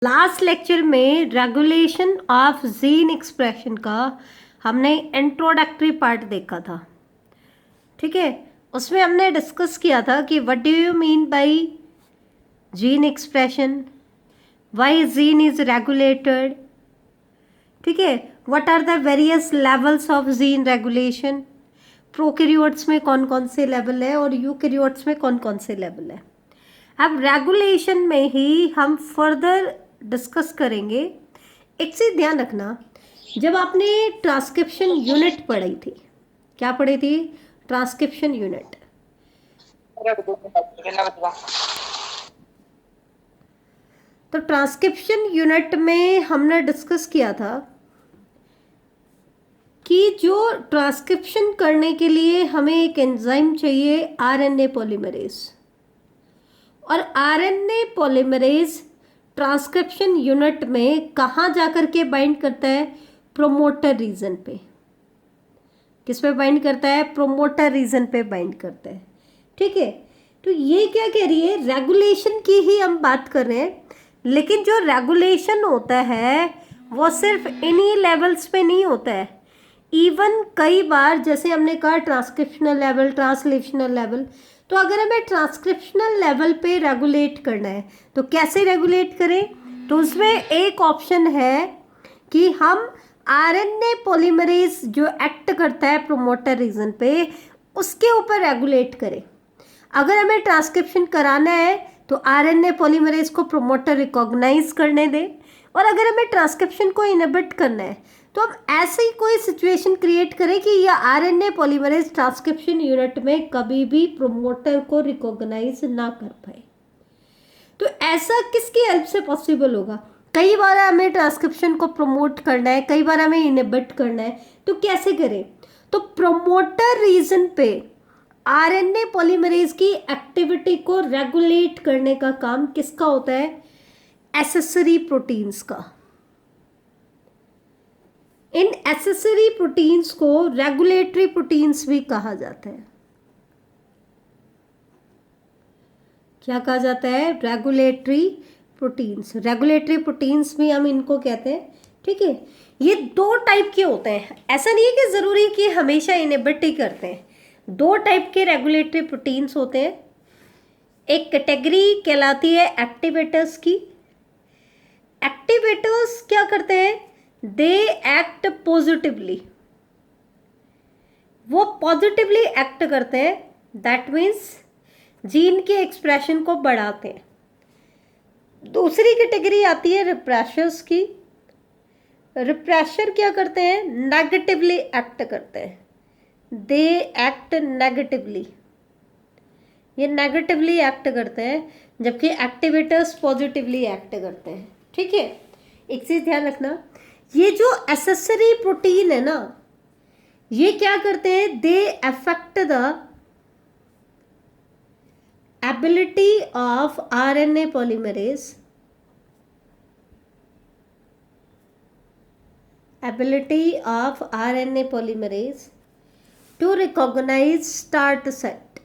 Last lecture में regulation of gene expression का हमने इंट्रोडक्टरी पार्ट देखा था। ठीक है, उसमें हमने डिस्कस किया था कि what do you mean by gene expression, why gene is regulated. ठीक है, what are the various levels of gene regulation, prokaryotes में कौन कौन से लेवल है और यूकैरियोट्स में कौन कौन से लेवल है। अब रेगुलेशन में ही हम फर्दर डिस्कस करेंगे। एक चीज ध्यान रखना, जब आपने ट्रांसक्रिप्शन यूनिट पढ़ी थी, क्या पढ़ी थी? Transcription unit. तो ट्रांसक्रिप्शन यूनिट में हमने डिस्कस किया था कि जो ट्रांसक्रिप्शन करने के लिए हमें एक एंजाइम चाहिए, आरएनए पॉलीमरेज। और आरएनए पॉलीमरेज ट्रांसक्रिप्शन यूनिट में कहाँ जाकर के बाइंड करता है? प्रोमोटर रीजन पे। किस पे बाइंड करता है? प्रोमोटर रीजन पे बाइंड करता है। ठीक है, तो ये क्या कह रही है? रेगुलेशन की ही हम बात कर रहे हैं, लेकिन जो रेगुलेशन होता है वो सिर्फ इन्हीं लेवल्स पे नहीं होता है। इवन कई बार, जैसे हमने कहा ट्रांसक्रिप्शनल लेवल, ट्रांसलेशनल लेवल, तो अगर हमें ट्रांसक्रिप्शनल लेवल पे रेगुलेट करना है तो कैसे रेगुलेट करें? तो उसमें एक ऑप्शन है कि हम आरएनए पॉलीमरेज जो एक्ट करता है प्रोमोटर रीजन पे, उसके ऊपर रेगुलेट करें। अगर हमें ट्रांसक्रिप्शन कराना है तो आरएनए पॉलीमरेज को प्रोमोटर रिकॉग्नाइज करने दें, और अगर हमें ट्रांसक्रिप्शन को इनहिबिट करना है तो हम ऐसी कोई सिचुएशन क्रिएट करें कि यह आरएनए पॉलीमरेज ट्रांसक्रिप्शन यूनिट में कभी भी प्रोमोटर को रिकॉग्नाइज ना कर पाए। तो ऐसा किसकी हेल्प से पॉसिबल होगा? कई बार हमें ट्रांसक्रिप्शन को प्रमोट करना है, कई बार हमें इनहिबिट करना है, तो कैसे करें? तो प्रोमोटर रीजन पे आरएनए पॉलीमरेज की एक्टिविटी को रेगुलेट करने का काम किसका होता है? एसेसरी प्रोटीन्स का। इन एसेसरी प्रोटीन्स को रेगुलेटरी प्रोटीन्स भी कहा जाता है। क्या कहा जाता है? Regulatory proteins. रेगुलेटरी प्रोटीन्स भी हम इनको कहते हैं। ठीक है, ये दो टाइप के होते हैं, ऐसा नहीं है कि जरूरी कि हमेशा इनहिबिट ही करते हैं। दो टाइप के रेगुलेटरी प्रोटीन्स होते हैं। एक कैटेगरी कहलाती है एक्टिवेटर्स की। एक्टिवेटर्स क्या करते हैं? दे एक्ट पॉजिटिवली, वो पॉजिटिवली एक्ट करते हैं। दैट मीन्स जीन के एक्सप्रेशन को बढ़ाते हैं। दूसरी कैटेगरी आती है रिप्रेशर्स की। रिप्रेशर क्या करते हैं? नेगेटिवली एक्ट करते हैं। दे एक्ट नेगेटिवली, ये नेगेटिवली एक्ट करते हैं, जबकि एक्टिवेटर्स पॉजिटिवली एक्ट करते हैं। ठीक है, एक चीज ध्यान रखना, ये जो एसेसरी प्रोटीन है ना, ये क्या करते हैं? They affect the ability of RNA polymerase, ability of RNA polymerase to recognize start site।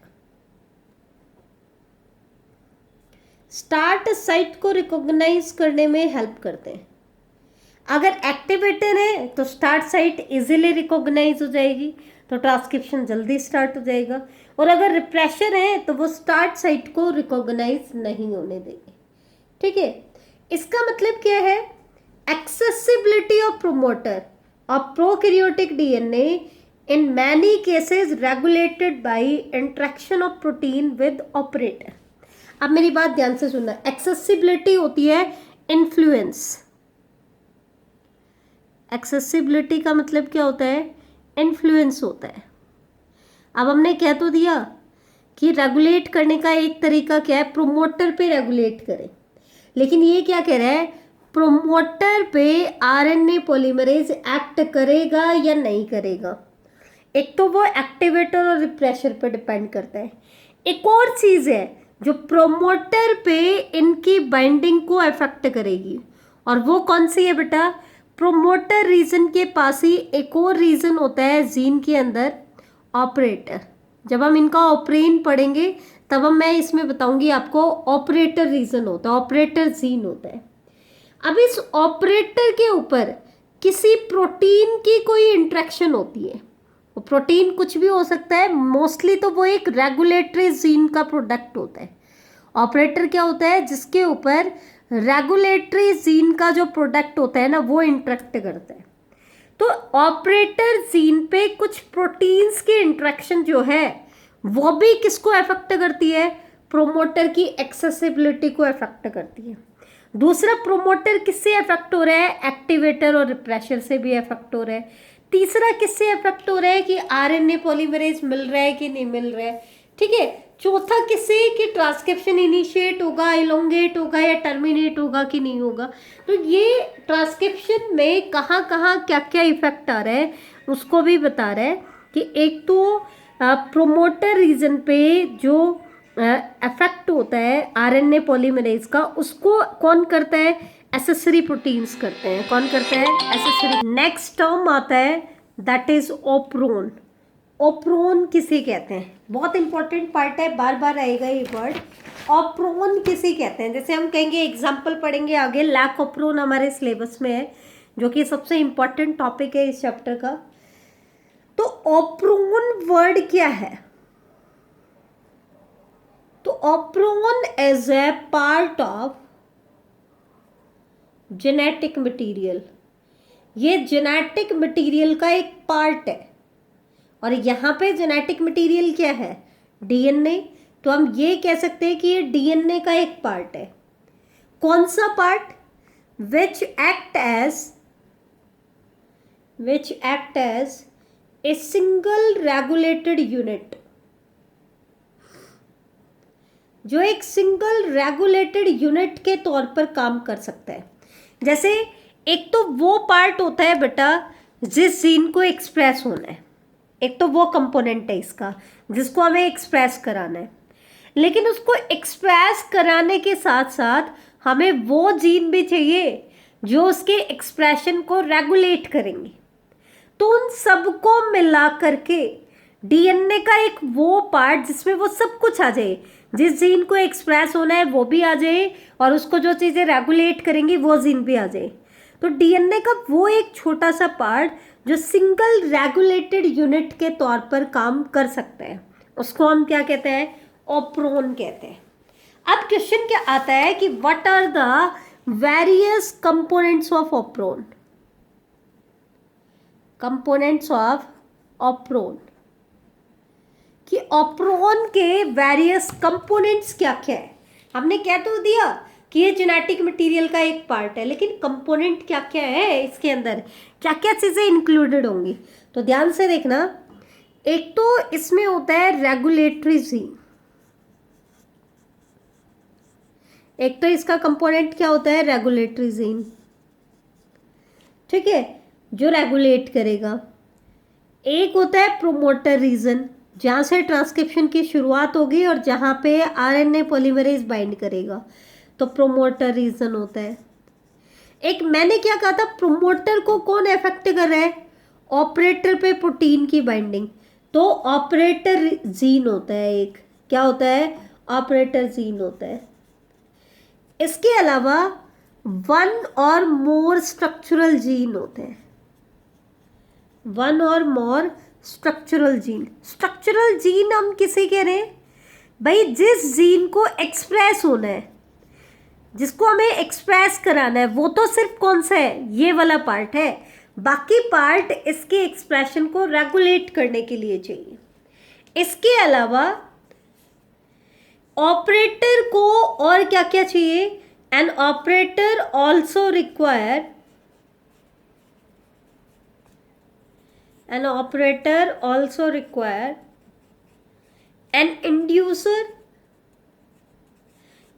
Start site को रिकॉग्नाइज करने में हेल्प करते हैं। अगर एक्टिवेटर है तो स्टार्ट साइट इजीली रिकॉग्नाइज हो जाएगी, तो ट्रांसक्रिप्शन जल्दी स्टार्ट हो जाएगा। और अगर रिप्रेशर है तो वो स्टार्ट साइट को रिकॉग्नाइज नहीं होने देंगे। ठीक है, इसका मतलब क्या है? Accessibility of promoter of prokaryotic DNA in many cases regulated by interaction of protein with operator. अब मेरी बात ध्यान से सुनना, एक्सेसिबिलिटी होती है इन्फ्लुएंस। एक्सेसिबिलिटी का मतलब क्या होता है? इन्फ्लुएंस होता है। अब हमने कह तो दिया कि रेगुलेट करने का एक तरीका क्या है? प्रोमोटर पे रेगुलेट करें, लेकिन ये क्या कह रहा है? प्रोमोटर पे आरएनए पॉलीमरेज एक्ट करेगा या नहीं करेगा। एक तो वो एक्टिवेटर और रिप्रेशर पे डिपेंड करता है। एक और चीज है जो प्रोमोटर पे इनकी बाइंडिंग को अफेक्ट करेगी, और वो कौन सी है बेटा? प्रोमोटर रीजन के पास ही एक और रीजन होता है जीन के अंदर, ऑपरेटर। जब हम इनका ऑपरेन पढ़ेंगे तब मैं इसमें बताऊंगी आपको, ऑपरेटर रीजन होता है, ऑपरेटर जीन होता है। अब इस ऑपरेटर के ऊपर किसी प्रोटीन की कोई इंट्रैक्शन होती है, वो प्रोटीन कुछ भी हो सकता है, मोस्टली तो वो एक रेगुलेटरी जीन का प्रोडक्ट होता है। ऑपरेटर क्या होता है, जिसके ऊपर रेगुलेटरी जीन का जो प्रोडक्ट होता है ना, वो इंटरेक्ट करता है। तो ऑपरेटर जीन पे कुछ प्रोटीन्स की इंट्रैक्शन जो है वो भी किसको अफेक्ट करती है, प्रोमोटर की एक्सेसिबिलिटी को अफेक्ट करती है। दूसरा, प्रोमोटर किससे अफेक्ट हो रहा है, एक्टिवेटर और रिप्रेशर से भी अफेक्ट हो रहा है। तीसरा किससे अफेक्ट हो रहा है कि आरएनए पॉलीमरेज मिल रहा है कि नहीं मिल रहा है, ठीक है। चौथा किससे, कि ट्रांसक्रिप्शन इनिशिएट होगा, इलोंगेट होगा या टर्मिनेट होगा कि नहीं होगा। तो ये ट्रांसक्रिप्शन में कहाँ कहाँ क्या क्या इफेक्ट आ रहा है उसको भी बता रहा है कि एक तो प्रोमोटर रीजन पे जो अफेक्ट होता है आरएनए पॉलीमरेज का, उसको कौन करता है, एसेसरी प्रोटीन्स करते हैं। कौन करता है, एसेसरी। नेक्स्ट टर्म आता है दैट इज ओप्रोन। ओप्रोन किसे कहते हैं, बहुत इंपॉर्टेंट पार्ट है, बार बार आएगा ये वर्ड। ओप्रोन किसे कहते हैं, जैसे हम कहेंगे, एग्जाम्पल पढ़ेंगे आगे, लैक ओप्रोन हमारे सिलेबस में है, जो कि सबसे इंपॉर्टेंट टॉपिक है इस चैप्टर का। तो ओप्रोन वर्ड क्या है, तो operon as a part of genetic material, ये जेनेटिक मटेरियल का एक पार्ट है। और यहाँ पे जेनेटिक मटेरियल क्या है, डीएनए। तो हम ये कह सकते हैं कि ये डीएनए का एक पार्ट है। कौन सा part, which act as a single regulated unit, जो एक सिंगल रेगुलेटेड यूनिट के तौर पर काम कर सकता है। जैसे एक तो वो पार्ट होता है बेटा जिस जीन को एक्सप्रेस होना है, एक तो वो कंपोनेंट है इसका जिसको हमें एक्सप्रेस कराना है, लेकिन उसको एक्सप्रेस कराने के साथ साथ हमें वो जीन भी चाहिए जो उसके एक्सप्रेशन को रेगुलेट करेंगे। तो उन सबको मिला करके डीएनए का एक वो पार्ट जिसमें वो सब कुछ आ जाए, जिस जीन को एक्सप्रेस होना है वो भी आ जाए और उसको जो चीज़ें रेगुलेट करेंगी वो जीन भी आ जाए। तो डीएनए का वो एक छोटा सा पार्ट जो सिंगल रेगुलेटेड यूनिट के तौर पर काम कर सकता है, उसको हम क्या कहते हैं, ओप्रोन कहते हैं। अब क्वेश्चन क्या आता है कि what are the various components of operon, components of operon, कि ओप्रोन के वेरियस कंपोनेंट्स क्या क्या है। हमने कह तो दिया कि ये जेनेटिक मटेरियल का एक पार्ट है, लेकिन कंपोनेंट क्या क्या है, इसके अंदर क्या क्या चीज़ें इंक्लूडेड होंगी। तो ध्यान से देखना, एक तो इसमें होता है रेगुलेटरी जीन, एक तो इसका कंपोनेंट क्या होता है, रेगुलेटरी जीन, ठीक है, जो रेगुलेट करेगा। एक होता है प्रोमोटर रीजन, जहाँ से ट्रांसक्रिप्शन की शुरुआत होगी और जहाँ पे आरएनए पॉलीमरेज बाइंड करेगा, तो प्रोमोटर रीजन होता है। एक मैंने क्या कहा था, प्रोमोटर को कौन इफेक्ट कर रहा है, ऑपरेटर पे प्रोटीन की बाइंडिंग, तो ऑपरेटर जीन होता है एक, क्या होता है, ऑपरेटर जीन होता है। इसके अलावा वन और मोर स्ट्रक्चरल जीन होते हैं, वन और मोर स्ट्रक्चरल जीन। स्ट्रक्चरल जीन हम किसे कह रहे हैं भाई, जिस जीन को एक्सप्रेस होना है, जिसको हमें एक्सप्रेस कराना है, वो तो सिर्फ कौन सा है, ये वाला पार्ट है, बाकी पार्ट इसके एक्सप्रेशन को रेगुलेट करने के लिए चाहिए। इसके अलावा ऑपरेटर को और क्या क्या चाहिए, an operator also require, an operator also require an inducer,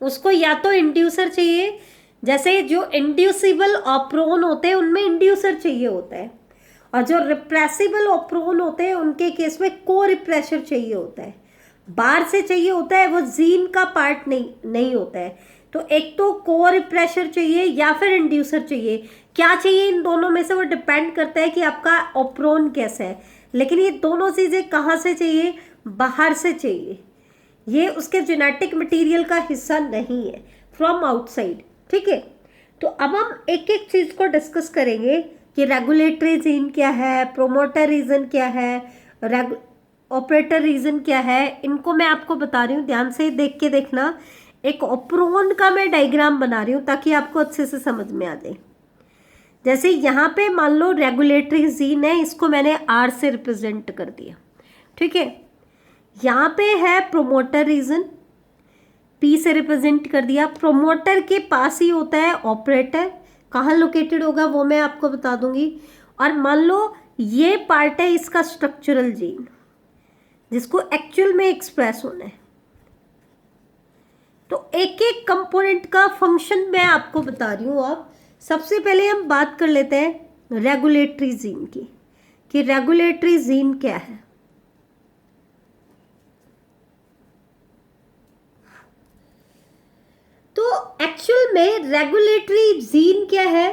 उसको या तो इंड्यूसर चाहिए, जैसे जो इंड्यूसिबल ऑप्रोन होते हैं उनमें इंड्यूसर चाहिए होता है, और जो रिप्रेसिबल ऑप्रोन होते हैं उनके केस में को रिप्रेशर चाहिए होता है, बाहर से चाहिए होता है, वो जीन का पार्ट नहीं होता है। तो एक तो को रिप्रेशर चाहिए या फिर इंड्यूसर चाहिए, क्या चाहिए इन दोनों में से वो डिपेंड करता है कि आपका ऑप्रोन कैसा है, लेकिन ये दोनों चीज़ें कहाँ से चाहिए, बाहर से चाहिए, ये उसके जेनेटिक मटेरियल का हिस्सा नहीं है, फ्रॉम आउटसाइड, ठीक है। तो अब हम एक एक चीज को डिस्कस करेंगे कि रेगुलेटरी जीन क्या है, प्रोमोटर रीजन क्या है, ऑपरेटर रीजन क्या है। इनको मैं आपको बता रही हूँ, ध्यान से देख के देखना। एक ऑप्रोन का मैं डायग्राम बना रही हूँ ताकि आपको अच्छे से समझ में आ जाए। जैसे यहाँ पे मान लो रेगुलेटरी जीन है, इसको मैंने आर से रिप्रेजेंट कर दिया, ठीक है। यहाँ पे है प्रोमोटर रीजन, पी से रिप्रेजेंट कर दिया। प्रोमोटर के पास ही होता है ऑपरेटर, कहाँ लोकेटेड होगा वो मैं आपको बता दूंगी। और मान लो ये पार्ट है इसका स्ट्रक्चरल जीन, जिसको एक्चुअल में एक्सप्रेस होना है। तो एक एक कंपोनेंट का फंक्शन मैं आपको बता रही हूँ। अब सबसे पहले हम बात कर लेते हैं रेगुलेटरी जीन की, कि रेगुलेटरी जीन क्या है। तो एक्चुअल में रेगुलेटरी जीन क्या है?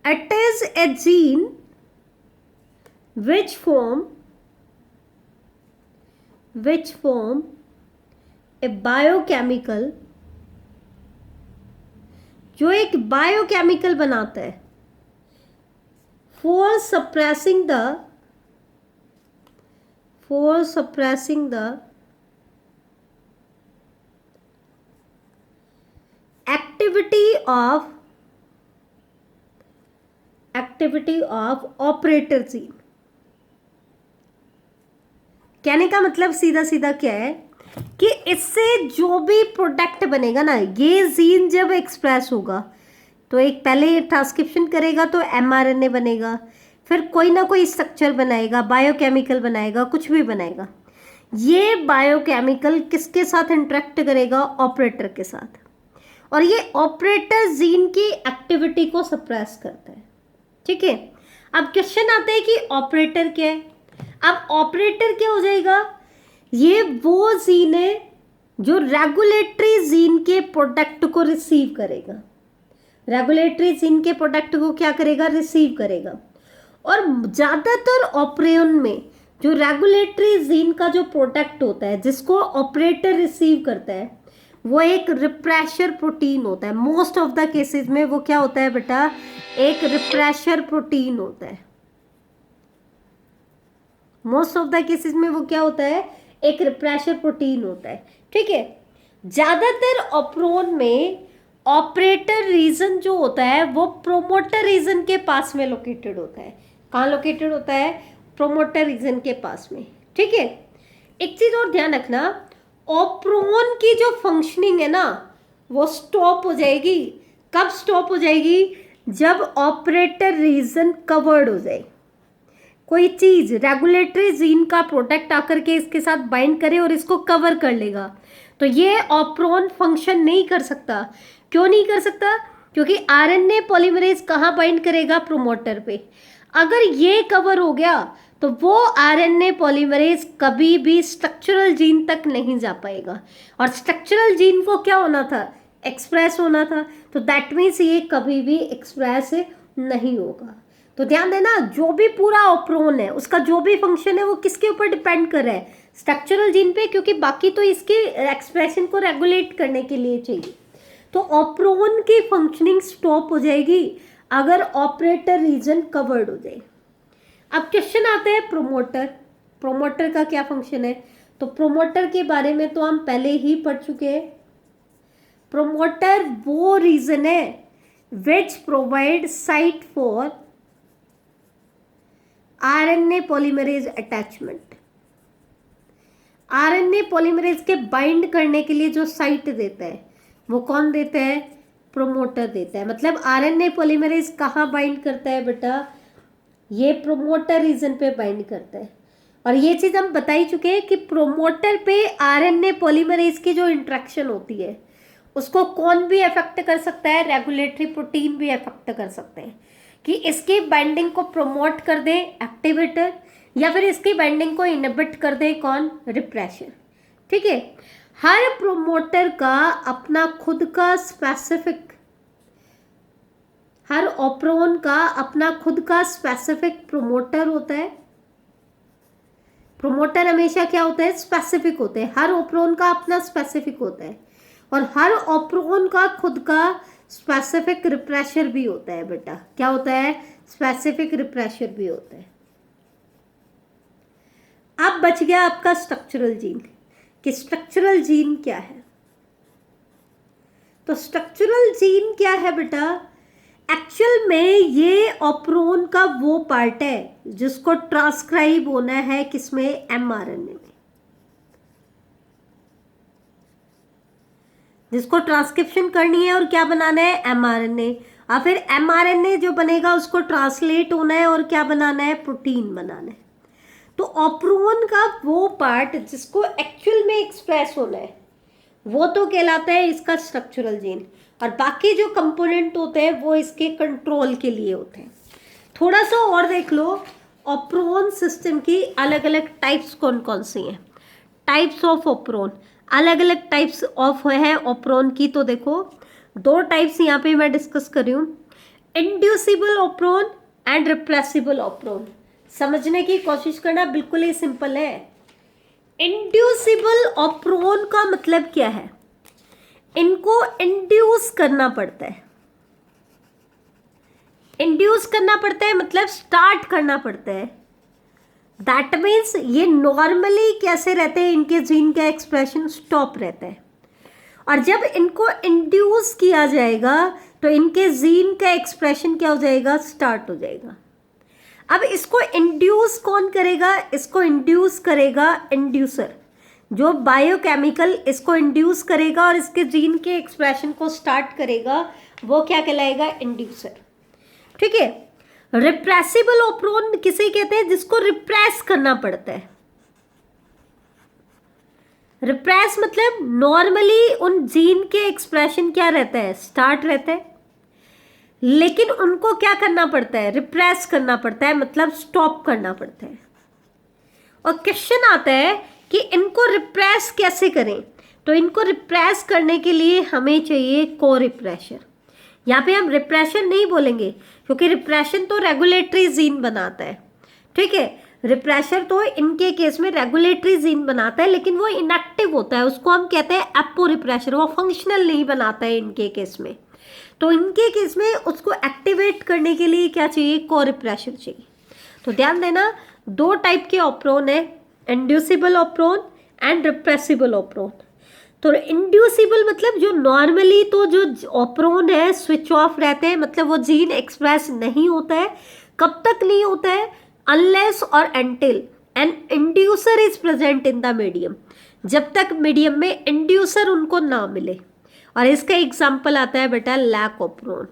It is a gene which form a biochemical, जो एक बायोकेमिकल बनाता है for suppressing the activity of operator gene। कहने का मतलब सीधा सीधा क्या है कि इससे जो भी प्रोडक्ट बनेगा ना, ये जीन जब एक्सप्रेस होगा तो एक पहले ट्रांसक्रिप्शन करेगा तो mRNA बनेगा, फिर कोई ना कोई स्ट्रक्चर बनाएगा, बायोकेमिकल बनाएगा, कुछ भी बनाएगा। ये बायोकेमिकल किसके साथ इंटरेक्ट करेगा? ऑपरेटर के साथ। और ये ऑपरेटर जीन की एक्टिविटी को सप्रेस करता है, ठीक है। अब क्वेश्चन आता है कि ऑपरेटर क्या है। अब ऑपरेटर क्या हो जाएगा? ये वो जीन है जो रेगुलेटरी जीन के प्रोडक्ट को रिसीव करेगा। रेगुलेटरी जीन के प्रोडक्ट को क्या करेगा? रिसीव करेगा। और ज्यादातर ऑपरेन में जो रेगुलेटरी जीन का जो प्रोडक्ट होता है जिसको ऑपरेटर रिसीव करता है, वो एक रिप्रेशर प्रोटीन होता है। मोस्ट ऑफ द केसेस में वो क्या होता है बेटा? एक रिप्रेशर प्रोटीन होता है। मोस्ट ऑफ द केसेस में वो क्या होता है? एक रिप्रेशर प्रोटीन होता है, ठीक है। ज्यादातर ऑप्रोन में ऑपरेटर रीजन जो होता है वो प्रोमोटर रीजन के पास में लोकेटेड होता है। कहाँ लोकेटेड होता है? प्रोमोटर रीजन के पास में, ठीक है। एक चीज और ध्यान रखना, ऑप्रोन की जो फंक्शनिंग है ना वो स्टॉप हो जाएगी। कब स्टॉप हो जाएगी? जब ऑपरेटर रीजन कवर्ड हो जाए। कोई चीज रेगुलेटरी जीन का प्रोडक्ट आकर के इसके साथ बाइंड करे और इसको कवर कर लेगा, तो ये ऑप्रोन फंक्शन नहीं कर सकता। क्यों नहीं कर सकता? क्योंकि आरएनए पॉलीमरेज कहाँ बाइंड करेगा? प्रोमोटर पे। अगर ये कवर हो गया तो वो आरएनए पॉलीमरेज कभी भी स्ट्रक्चरल जीन तक नहीं जा पाएगा। और स्ट्रक्चरल जीन को क्या होना था? एक्सप्रेस होना था। तो दैट मीन्स ये कभी भी एक्सप्रेस नहीं होगा। तो ध्यान देना, जो भी पूरा ऑप्रोन है उसका जो भी फंक्शन है वो किसके ऊपर डिपेंड कर रहा है? स्ट्रक्चरल जीन पे, क्योंकि बाकी तो इसके एक्सप्रेशन को रेगुलेट करने के लिए चाहिए। तो ऑप्रोन की फंक्शनिंग स्टॉप हो जाएगी अगर ऑपरेटर रीजन कवर्ड हो जाए। अब क्वेश्चन आता है प्रोमोटर। प्रोमोटर का क्या फंक्शन है? तो प्रोमोटर के बारे में तो हम पहले ही पढ़ चुके हैं। प्रोमोटर वो रीजन है which provide site for RNA polymerase attachment. RNA polymerase के बाइंड करने के लिए जो साइट देता है वो कौन देता है? प्रोमोटर देता है। मतलब आरएनए पॉलीमरेज कहाँ बाइंड करता है बेटा? ये प्रोमोटर रीजन पे बाइंड करता है। और ये चीज हम बता ही चुके हैं कि प्रोमोटर पे आरएनए पॉलीमरेज की जो इंट्रैक्शन होती है उसको कौन भी अफेक्ट कर सकता है? रेगुलेटरी प्रोटीन भी अफेक्ट कर सकते हैं कि इसकी बाइंडिंग को प्रमोट कर दे एक्टिवेटर, या फिर इसकी बाइंडिंग को इनहिबिट कर दे कौन? रिप्रेशर, ठीक है। हर प्रोमोटर का अपना खुद का स्पेसिफिक, हर ऑप्रोन का अपना खुद का स्पेसिफिक प्रोमोटर होता है। प्रोमोटर हमेशा क्या होता है? स्पेसिफिक होते हैं। हर ऑप्रोन का अपना स्पेसिफिक होता है और हर ऑप्रोन का खुद का स्पेसिफिक रिप्रेशर भी होता है बेटा। क्या होता है? स्पेसिफिक रिप्रेशर भी होता है। अब बच गया आपका स्ट्रक्चरल जीन कि स्ट्रक्चरल जीन क्या है। तो स्ट्रक्चरल जीन क्या है बेटा? एक्चुअल में ये ऑप्रोन का वो पार्ट है जिसको ट्रांसक्राइब होना है किसमें? एमआरएनए में, जिसको ट्रांसक्रिप्शन करनी है और क्या बनाना है? एमआरएनए। और फिर एमआरएनए जो बनेगा उसको ट्रांसलेट होना है और क्या बनाना है? प्रोटीन बनाना है। तो ऑप्रोन का वो पार्ट जिसको एक्चुअल में एक्सप्रेस होना है वो तो कहलाता है इसका स्ट्रक्चरल जीन, और बाकी जो कंपोनेंट होते हैं वो इसके कंट्रोल के लिए होते हैं। थोड़ा सा और देख लो, ऑप्रोन सिस्टम की अलग अलग टाइप्स कौन कौन सी हैं। टाइप्स ऑफ ऑप्रोन, अलग अलग टाइप्स ऑफ है ऑप्रोन की। तो देखो दो टाइप्स यहाँ पे मैं डिस्कस कर रही हूँ, इंड्यूसिबल ऑप्रोन एंड रिप्रेसिबल ऑप्रोन। समझने की कोशिश करना, बिल्कुल ही सिंपल है। इंड्यूसिबल ऑप्रोन का मतलब क्या है? इनको इंड्यूस करना पड़ता है। इंड्यूस करना पड़ता है मतलब स्टार्ट करना पड़ता है। दैट मीन्स ये नॉर्मली कैसे रहते हैं, इनके जीन का एक्सप्रेशन स्टॉप रहता है, और जब इनको इंड्यूस किया जाएगा तो इनके जीन का एक्सप्रेशन क्या हो जाएगा? स्टार्ट हो जाएगा। अब इसको इंड्यूस कौन करेगा? इसको इंड्यूस करेगा इंड्यूसर, जो बायोकेमिकल इसको इंड्यूस करेगा और इसके जीन के एक्सप्रेशन को स्टार्ट करेगा, वो क्या कहलाएगा? इंड्यूसर। ठीक है। रिप्रेसिबल ऑप्रोन किसे कहते हैं? जिसको रिप्रेस करना पड़ता है। रिप्रेस मतलब नॉर्मली उन जीन के एक्सप्रेशन क्या रहता है? स्टार्ट रहता है, लेकिन उनको क्या करना पड़ता है? रिप्रेस करना पड़ता है, मतलब स्टॉप करना पड़ता है। और क्वेश्चन आता है कि इनको रिप्रेस कैसे करें? तो इनको रिप्रेस करने के लिए हमें चाहिए को रिप्रेशर। यहाँ पे हम रिप्रेशन नहीं बोलेंगे क्योंकि रिप्रेशन तो रेगुलेटरी जीन बनाता है। ठीक है, रिप्रेशर तो इनके केस में रेगुलेटरी जीन बनाता है, लेकिन वो इनएक्टिव होता है, उसको हम कहते हैं एपो रिप्रेशर। वो फंक्शनल नहीं बनाता है इनके केस में। तो इनके केस में उसको एक्टिवेट करने के लिए क्या चाहिए? को रिप्रेशर चाहिए। तो ध्यान देना, दो टाइप के ऑप्रोन है, इंड्यूसिबल ऑप्रोन एंड रिप्रेसिबल ऑप्रोन। तो इंड्यूसिबल मतलब जो नॉर्मली तो जो ऑप्रोन है स्विच ऑफ रहते हैं, मतलब वो जीन एक्सप्रेस नहीं होता है। कब तक नहीं होता है? अनलेस और until an inducer is present in the medium, जब तक मीडियम में इंड्यूसर उनको ना मिले। और इसका एग्जाम्पल आता है बेटा लैक ऑप्रोन।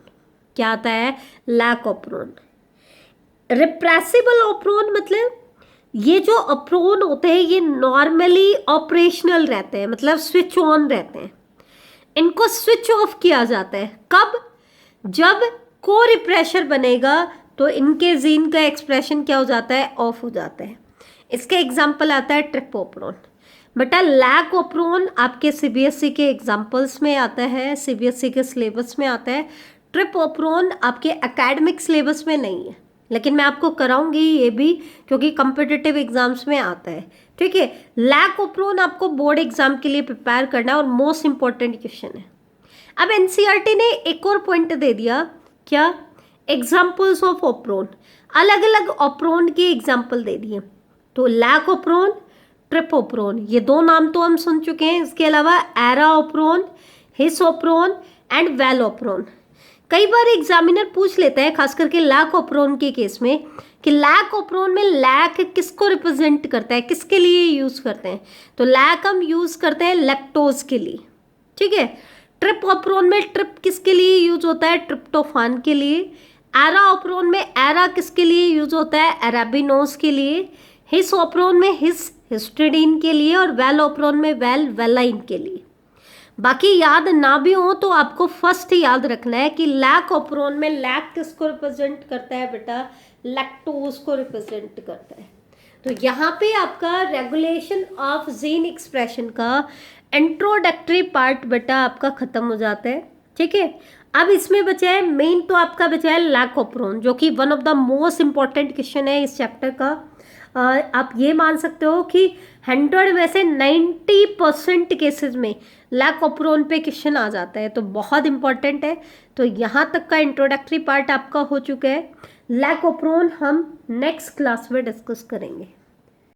क्या आता है? लैक ऑप्रोन। रिप्रेसिबल ऑप्रोन मतलब ये जो ऑप्रोन होते हैं ये नॉर्मली ऑपरेशनल रहते हैं, मतलब स्विच ऑन रहते हैं। इनको स्विच ऑफ किया जाता है कब? जब को रिप्रेशर बनेगा तो इनके जीन का एक्सप्रेशन क्या हो जाता है? ऑफ हो जाता है। इसका एग्जाम्पल आता है ट्रिप्टोफैन। बेटा लैक ऑप्रोन आपके सीबीएसई के एग्जाम्पल्स में आता है, सीबीएसई के सिलेबस में आता है। ट्रिप्टोफैन आपके एकेडमिक सिलेबस में नहीं है, लेकिन मैं आपको कराऊंगी ये भी क्योंकि कॉम्पिटिटिव एग्जाम्स में आता है। ठीक है, लैक ऑप्रोन आपको बोर्ड एग्जाम के लिए प्रिपेयर करना है और मोस्ट इंपॉर्टेंट क्वेश्चन है। अब एनसीईआरटी ने एक और पॉइंट दे दिया, क्या? Examples of operon. अलग अलग ऑप्रोन के एग्जाम्पल दे दिए। तो लैक ऑप्रोन, ट्रिप्टोफैन, ये दो नाम तो हम सुन चुके हैं। इसके अलावा एरा ऑप्रोन, हिस ऑप्रोन एंड वेल ऑप्रोन। कई बार एग्जामिनर पूछ लेता है, खास करके लैक ऑप्रोन के केस में, कि लैक ऑप्रोन में लैक किसको रिप्रेजेंट करता है, किसके लिए यूज करते हैं? तो लैक हम यूज करते हैं लैक्टोज के लिए। ठीक है। ट्रिप ऑप्रोन में ट्रिप किसके लिए यूज होता है? ट्रिप्टोफान के लिए। एरा ऑप्रोन में एरा किसके लिए यूज होता है? अरेबिनोज के लिए। हिस ऑप्रोन में हिस हिस्टिडीन के लिए, और वेल ऑप्रोन में वेल वेलाइन के लिए। बाकी याद ना भी हो तो आपको फर्स्ट याद रखना है कि लैक ऑप्रोन में लैक किसको रिप्रेजेंट करता है बेटा? लैक्टोज को रिप्रेजेंट करता है। तो यहाँ पे आपका रेगुलेशन ऑफ जीन एक्सप्रेशन का इंट्रोडक्टरी पार्ट बेटा आपका खत्म हो जाता है। ठीक है, अब इसमें बचा है मेन, तो आपका बचा है लैक ऑप्रोन, जो कि one of the most important question है इस चैप्टर का। आप ये मान सकते हो कि 100 में से 90% केसेस में लैकोप्रोन पे क्वेश्चन आ जाता है, तो बहुत इंपॉर्टेंट है। तो यहाँ तक का इंट्रोडक्टरी पार्ट आपका हो चुका है। लैकोप्रोन हम नेक्स्ट क्लास में डिस्कस करेंगे।